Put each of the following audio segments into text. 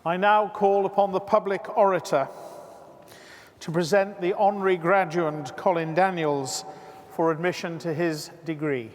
I now call upon the public orator to present the honorary graduand Colin Daniels for admission to his degree.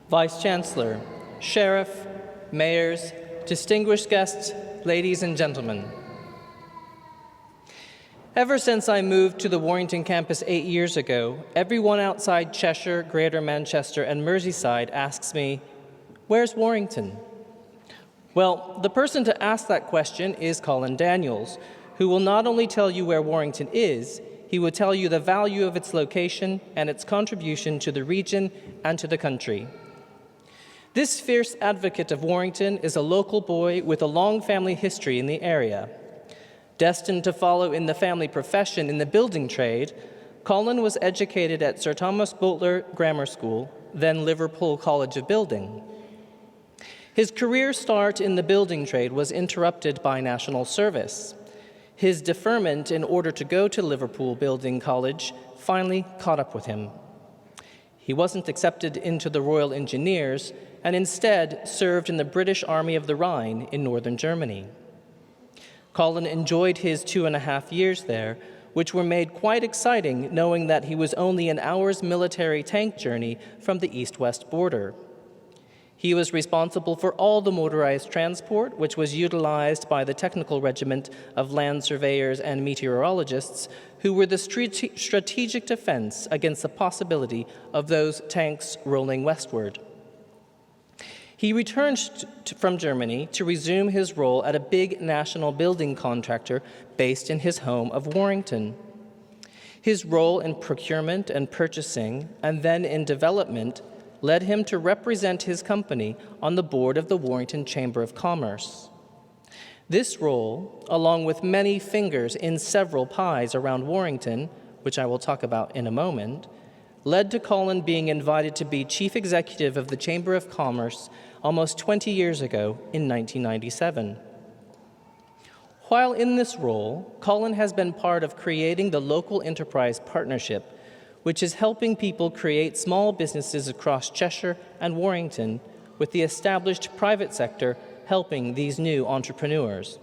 Vice-Chancellor, Sheriff, Mayors, distinguished guests, ladies and gentlemen. Ever since I moved to the Warrington campus 8 years ago, everyone outside Cheshire, Greater Manchester, and Merseyside asks me, "Where's Warrington?" Well, the person to ask that question is Colin Daniels, who will not only tell you where Warrington is, he will tell you the value of its location and its contribution to the region and to the country. This fierce advocate of Warrington is a local boy with a long family history in the area. Destined to follow in the family profession in the building trade, Colin was educated at Sir Thomas Boteler Grammar School, then Liverpool College of Building. His career start in the building trade was interrupted by national service. His deferment in order to go to Liverpool Building College finally caught up with him. He wasn't accepted into the Royal Engineers and instead served in the British Army of the Rhine in northern Germany. Colin enjoyed his 2.5 years there, which were made quite exciting knowing that he was only an hour's military tank journey from the east-west border. He was responsible for all the motorized transport, which was utilized by the Technical Regiment of Land Surveyors and Meteorologists, who were the strategic defense against the possibility of those tanks rolling westward. He returned from Germany to resume his role at a big national building contractor based in his home of Warrington. His role in procurement and purchasing, and then in development, led him to represent his company on the board of the Warrington Chamber of Commerce. This role, along with many fingers in several pies around Warrington, which I will talk about in a moment, led to Colin being invited to be chief executive of the Chamber of Commerce almost 20 years ago in 1997. While in this role, Colin has been part of creating the Local Enterprise Partnership, which is helping people create small businesses across Cheshire and Warrington, with the established private sector helping these new entrepreneurs.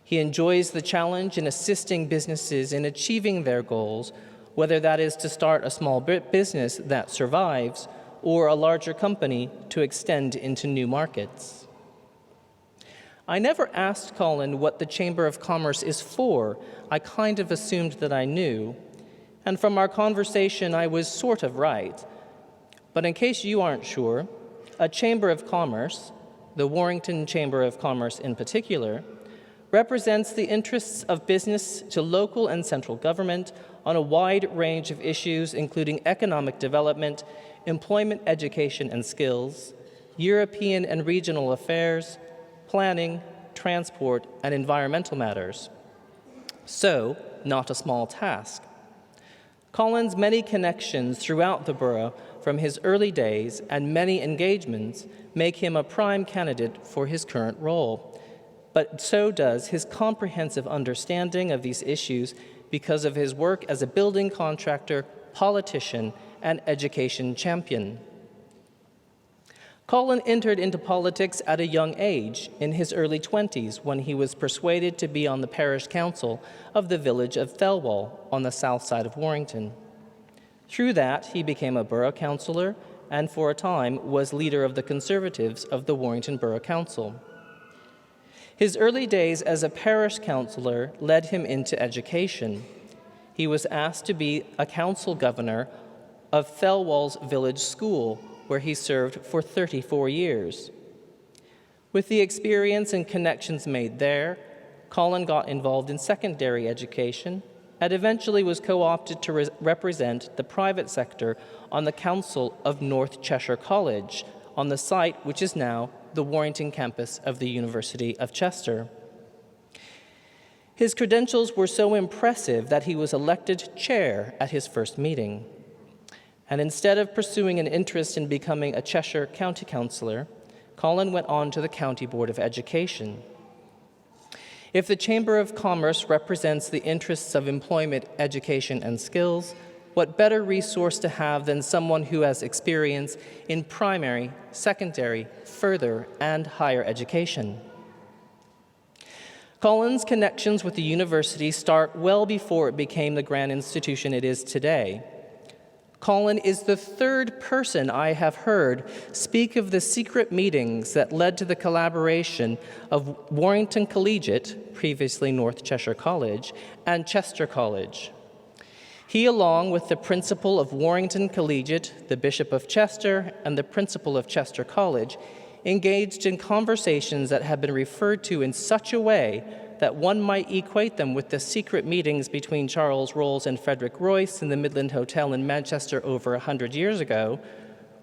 He enjoys the challenge in assisting businesses in achieving their goals, whether that is to start a small business that survives or a larger company to extend into new markets. I never asked Colin what the Chamber of Commerce is for. I kind of assumed that I knew. And from our conversation, I was sort of right. But in case you aren't sure, a Chamber of Commerce, the Warrington Chamber of Commerce in particular, represents the interests of business to local and central government on a wide range of issues, including economic development, employment, education and skills, European and regional affairs, planning, transport, and environmental matters. So, not a small task. Colin's many connections throughout the borough from his early days and many engagements make him a prime candidate for his current role. But so does his comprehensive understanding of these issues because of his work as a building contractor, politician, and education champion. Colin entered into politics at a young age, in his early 20s, when he was persuaded to be on the parish council of the village of Thelwall on the south side of Warrington. Through that, he became a borough councillor and for a time was leader of the Conservatives of the Warrington Borough Council. His early days as a parish councillor led him into education. He was asked to be a council governor of Thelwall's village school, where he served for 34 years. With the experience and connections made there, Colin got involved in secondary education and eventually was co-opted to represent the private sector on the Council of North Cheshire College, on the site which is now the Warrington campus of the University of Chester. His credentials were so impressive that he was elected chair at his first meeting. And instead of pursuing an interest in becoming a Cheshire County Councillor, Colin went on to the County Board of Education. If the Chamber of Commerce represents the interests of employment, education, and skills, what better resource to have than someone who has experience in primary, secondary, further, and higher education? Colin's connections with the university start well before it became the grand institution it is today. Colin is the third person I have heard speak of the secret meetings that led to the collaboration of Warrington Collegiate, previously North Cheshire College, and Chester College. He, along with the principal of Warrington Collegiate, the Bishop of Chester, and the principal of Chester College, engaged in conversations that have been referred to in such a way that one might equate them with the secret meetings between Charles Rolls and Frederick Royce in the Midland Hotel in Manchester over 100 years ago,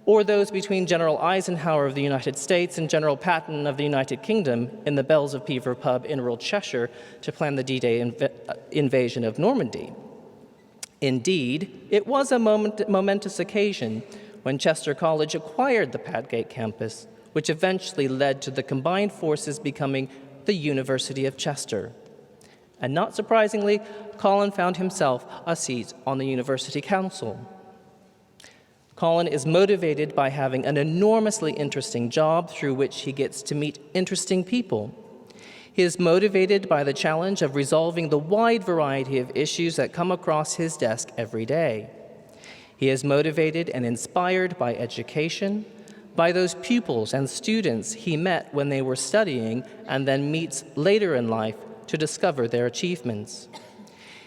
or those between General Eisenhower of the United States and General Patton of the United Kingdom in the Bells of Pever pub in rural Cheshire to plan the D-Day invasion of Normandy. Indeed, it was a momentous occasion when Chester College acquired the Padgate campus, which eventually led to the combined forces becoming the University of Chester. And not surprisingly, Colin found himself a seat on the University Council. Colin is motivated by having an enormously interesting job through which he gets to meet interesting people. He is motivated by the challenge of resolving the wide variety of issues that come across his desk every day. He is motivated and inspired by education, by those pupils and students he met when they were studying and then meets later in life to discover their achievements.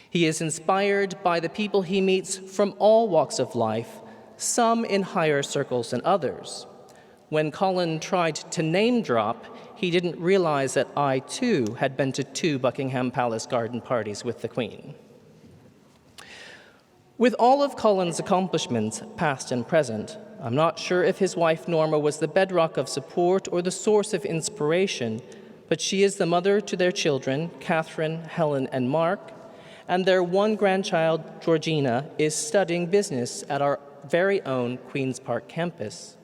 He is inspired by the people he meets from all walks of life, some in higher circles than others. When Colin tried to name drop, he didn't realize that I, too, had been to 2 Buckingham Palace garden parties with the Queen. With all of Colin's accomplishments, past and present, I'm not sure if his wife Norma was the bedrock of support or the source of inspiration, but she is the mother to their children, Catherine, Helen, and Mark, and their one grandchild, Georgina, is studying business at our very own Queen's Park campus.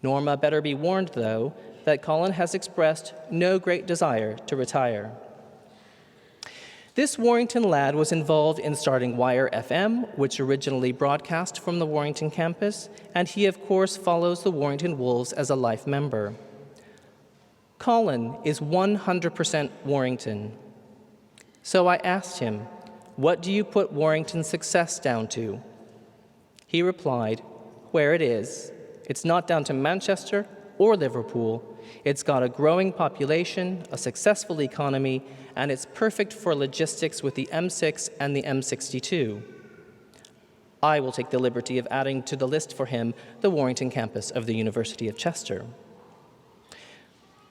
Norma better be warned, though, that Colin has expressed no great desire to retire. This Warrington lad was involved in starting Wire FM, which originally broadcast from the Warrington campus, and he, of course, follows the Warrington Wolves as a life member. Colin is 100% Warrington. So I asked him, "What do you put Warrington's success down to?" He replied, "Where it is. It's not down to Manchester or Liverpool. It's got a growing population, a successful economy, and it's perfect for logistics with the M6 and the M62. I will take the liberty of adding to the list for him the Warrington campus of the University of Chester.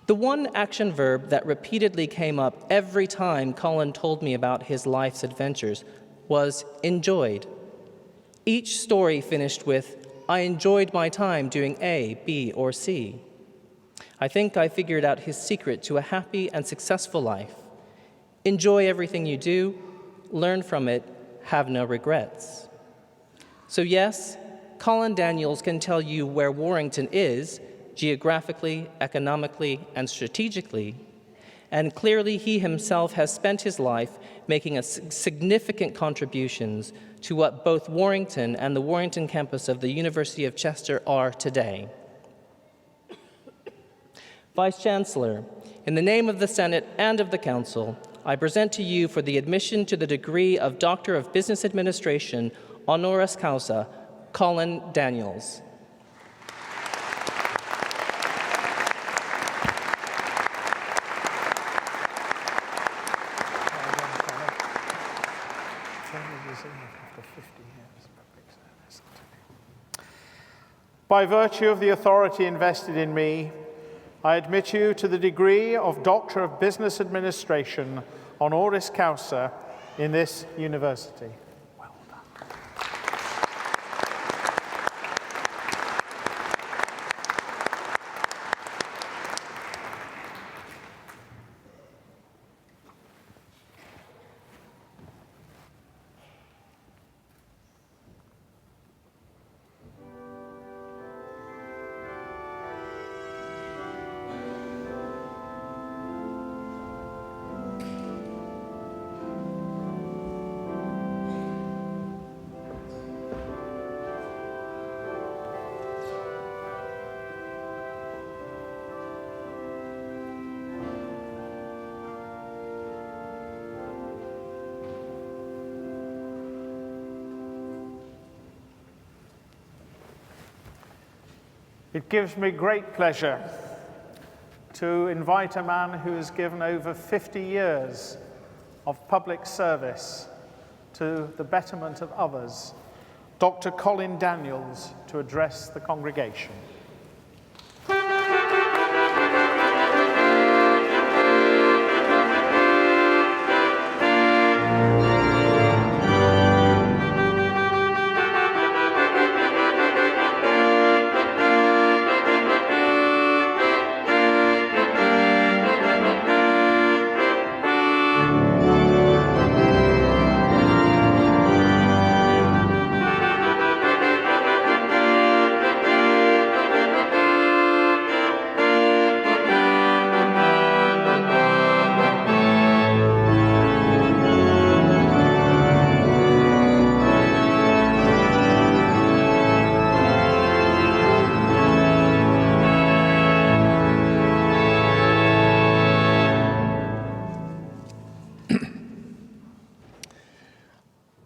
The one action verb that repeatedly came up every time Colin told me about his life's adventures was enjoyed. Each story finished with, "I enjoyed my time doing A, B, or C." I think I figured out his secret to a happy and successful life. Enjoy everything you do, learn from it, have no regrets. So yes, Colin Daniels can tell you where Warrington is, geographically, economically, and strategically, and clearly he himself has spent his life making significant contributions to what both Warrington and the Warrington campus of the University of Chester are today. Vice-Chancellor, in the name of the Senate and of the Council, I present to you for the admission to the degree of Doctor of Business Administration, Honoris Causa, Colin Daniels. By virtue of the authority invested in me, I admit you to the degree of Doctor of Business Administration, Honoris Causa, in this university. Well done. It gives me great pleasure to invite a man who has given over 50 years of public service to the betterment of others, Dr. Colin Daniels, to address the congregation.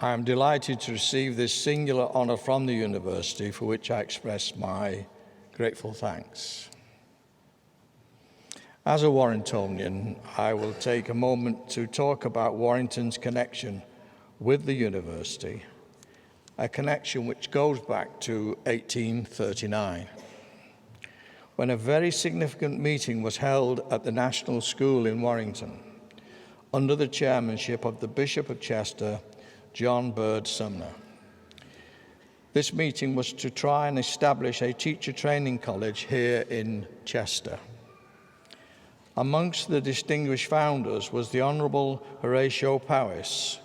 I am delighted to receive this singular honour from the university, for which I express my grateful thanks. As a Warringtonian, I will take a moment to talk about Warrington's connection with the university, a connection which goes back to 1839, when a very significant meeting was held at the National School in Warrington, under the chairmanship of the Bishop of Chester, John Bird Sumner. This meeting was to try and establish a teacher training college here in Chester. Amongst the distinguished founders was the Honourable Horatio Powys,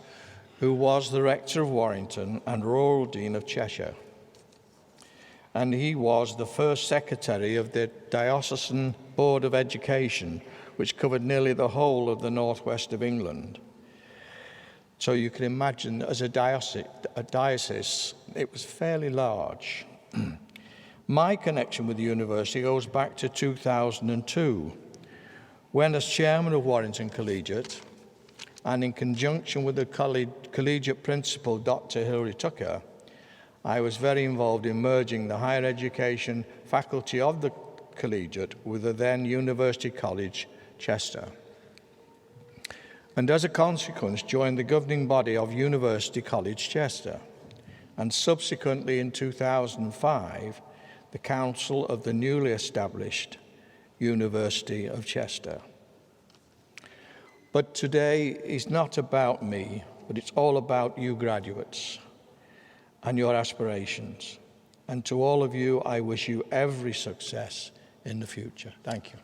who was the Rector of Warrington and Rural Dean of Cheshire. And he was the first Secretary of the Diocesan Board of Education, which covered nearly the whole of the northwest of England. So you can imagine, as a diocese, it was fairly large. My connection with the university goes back to 2002, when as chairman of Warrington Collegiate, and in conjunction with the collegiate principal, Dr. Hilary Tucker, I was very involved in merging the higher education faculty of the collegiate with the then University College, Chester. And as a consequence, joined the governing body of University College Chester, and subsequently in 2005, the council of the newly established University of Chester. But today is not about me, but it's all about you graduates and your aspirations. And to all of you, I wish you every success in the future. Thank you.